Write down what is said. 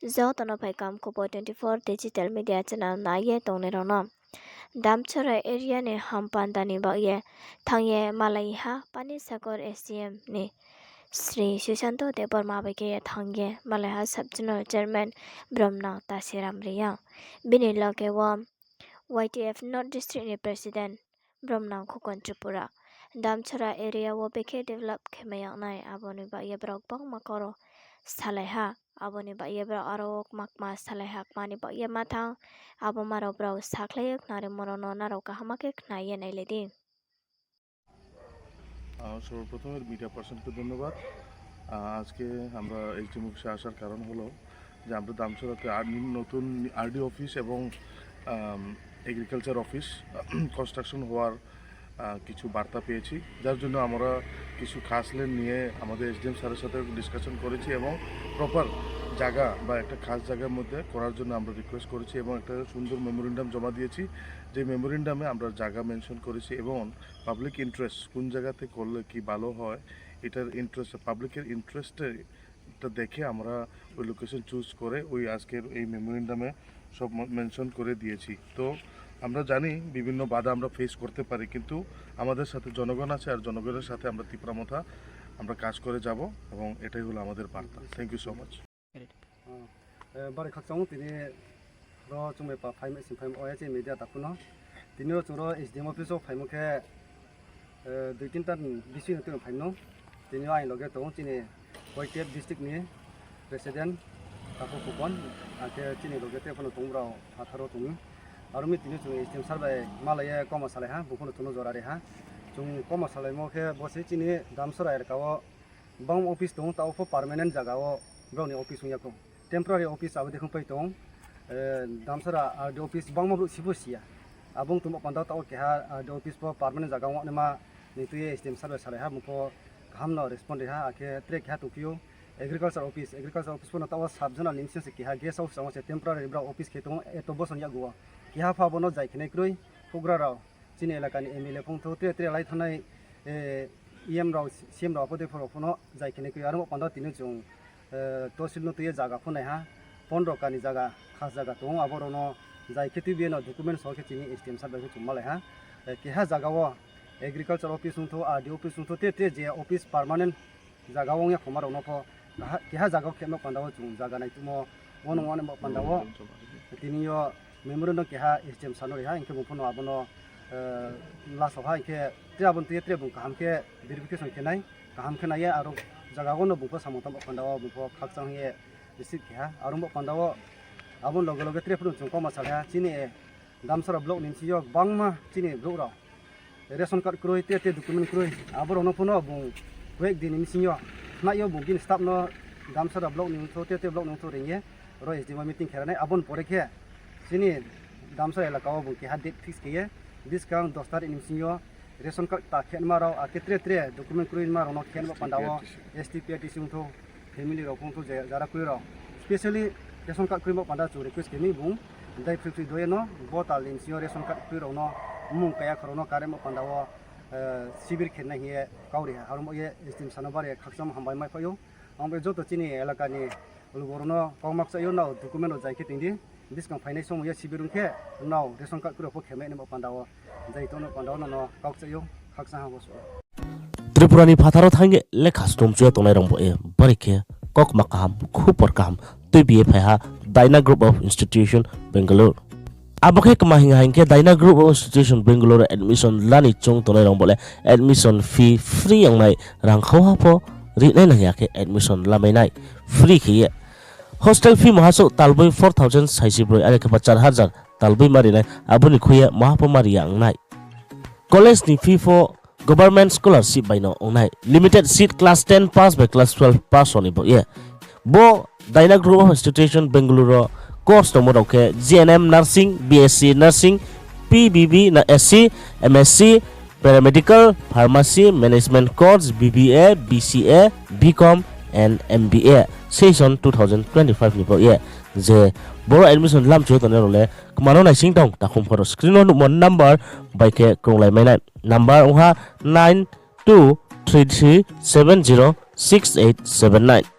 Zotono pai kam ko 24 digital media channel na ye tone rono. Damcherra area ne Hampanda ni ba ye thangye malai ha Panisagar SDM ne Sri Sushanto de Burma ba ke thangye malai ha Subzonal Chairman Brahmna Tasiram riya. Bini lake wa YTF North District ne President Brahmna Khokon Tripura. Damcherra area wo beke develop khemayak nai aboni ba ye brok bang makoro salaiha aboni ba ye bro arok makma salaiha mani ba ye mathang abo maro bro saklayek nare morono naro kahamake knaye nailedi সর্বপ্রথমে media পার্সনকে ধন্যবাদ। আজকে আমরা HD অফিসে আসার কারণ হলো যে আমরা দামচড়াতে নতুন আরডি অফিস এবং এগ্রিকালচার অফিস কনস্ট্রাকশন হওয়ার কিছু বার্তা পেয়েছি, যার জন্য আমরা কিছু খাস লেন নিয়ে আমাদের এসডিএম স্যারের সাথে ডিসকাশন করেছি এবং প্রপার জায়গা বা একটা খাস জায়গার মধ্যে করার জন্য আমরা রিকোয়েস্ট করেছি এবং একটা সুন্দর মেমোরেন্ডাম জমা দিয়েছি। যে মেমোরেন্ডামে আমরা জায়গা মেনশন করেছি এবং পাবলিক ইন্টারেস্ট কোন জায়গাতে করলে কি ভালো হয় এটার ইন্টারেস্ট পাবলিকের ইন্টারেস্টটা দেখে আমরা ওই লোকেশন চুজ করে ওই আজকের এই মেমোরেন্ডামে সব মেনশন করে দিয়েছি। তো আমরা জানি বিভিন্ন বাধা আমরা ফেস করতে পারি, কিন্তু আমাদের সাথে জনগণ আছে আর জনগণের সাথে আমরা তীব্রমতা আমরা কাজ করে যাব এবং এটাই হলো আমাদের বার্তা। Thank you so much. বারে খাকসাং তিনি র চুমে পা ফাইম সিম ফাইম ওয়াইছে মিডিয়া তাকুনো তিনি র চুর এসডিএম অফিস অফ ফাইমকে দুই তিনটা বিসি নতুন ফাইনো তিনি আই লগে তো তিনি ওয়াইটিএফ ডিস্ট্রিক্ট নি প্রেসিডেন্ট তাকু কুপন আকে তিনি লগে তে ফোন তোমরাও আথারো তুমি আর মি তিনি চুম এসডিএম সারবাই মালায়ে কমাসালে হা বুকুন তুনো জরারে হা চুম কমাসালে মকে বসে তিনি দামসরা এরকাও বাম অফিস দং তাও পার্মানেন্ট জায়গাও ব্রাউনি অফিস ইয়াকো টেম্পোরারি অফিস আবো দেখুন পাই দং দামসরা আরডি অফিস বাং মাবু সিবুসিয়া abong tumo pandau tau keha de office po permanent jaga wa nema nituye SDM sarve sare ha mupo hamno respond ha ake trek ha tukio agriculture office po na tawa subzonal nimsin se keha guest house se temporary bra office ke tong eto boson ya guwa keha pha bono jai khine kroi pugra rao chini elaka ni MLA phong tho tre lai thanai EM rao CM rao pode phoro phono jai khine kroi aro pandau tinu chung tosil no tuye jaga phonai ha 15 kani jaga khas jaga tong aborono যাই খেতি বিয়ে না document সহ চিনি SDM সাহেব চুমালে হ্যাঁ কেহা জাগাও agriculture office উঠো আরডি অফিস উঠো তে যে অফিস পার্মানেন্ট জাগাও ইয়া খমার অনফ কেহা জাগাও খেমক পান্দাও চুম জাগা নাই তুমো ওয়ান ওয়ান পান্দাও তিনিও মেমোরেন্ডাম কেহা এসডিএম সানরে হ্যাঁ ইনকে বুফনো আবনো লাস্ট হা ইনকে ত্রাবন তে বুং কামকে ভেরিফিকেশন কেনাই কাম কেনাই আর জাগাও ন বুফো সামতাম পান্দাও বুফো খাকসাং হে receive কেহা R পান্দাও abon logo logo trefun chung koma salha chini damsara block nin siyo bangma chini block ra ration card kroi te document kroi abor ono phono bung week din nin siyo na yo bung din staff no damsara block nin so te block nin so ringe ro SDM meeting khera nai abon pore khe chini damsara elaka bung ke date fix ke discount 10 tar nin siyo ration card ta khen maro ake tre document kroi maro no khen ba pandawo STPT sing tho family ro phong tho jara kroi ro specially ration card krimo pada chu request kemi bung dai free doye no botal in sio ration card kriro no mung kaya khrono kare mo pandawo sibir khenna hiye kauri harum ye estim sanobare khaksam hambai mai payo ambe joto chini elaka ni ulgorno pawmak sayo no document o jaike tingdi discount finance mo ye sibirun khe no ration card kriro po kheme ne mo pandawo jai to no pandawo no kauk sayo khaksa ha boso त्रिपुरानि फाथाराव थांगे लेखा स्टमचुया तोनाय रंबो ए बारिखे कक माकाम खुपर काम तुबिए फाहा Diana group of institution Bengaluru आबखे कमा हिंगा हिंके Diana group of institution Bengaluru admission लानि चों तोनाय रंबोले एडमिशन फी फ्री यांगनाय रांखौ हापो रिनाय नयाके एडमिशन लामायनाय फ्री खिये हॉस्टेल फी महासो तालबै 4000 साइसिब्रय आरे के 4000 तालबै मारिनाय आबुनि खुये महापो मारि यांगनाय कॉलेज नि फी फो Government scholarship by no onai limited seat class 10 pass by class 12 pass on ibo ye bo Daina Group of Institution Bengaluru course to modoke GNM nursing BSc nursing PBB na SC MSc paramedical pharmacy management course BBA BCA BCom and MBA session 2025 nibo ye je boro admission lam chu to ne role kmano nai sing dong ta khum phoro screen on mon number by ke kronglai mai nai number oha 9233706879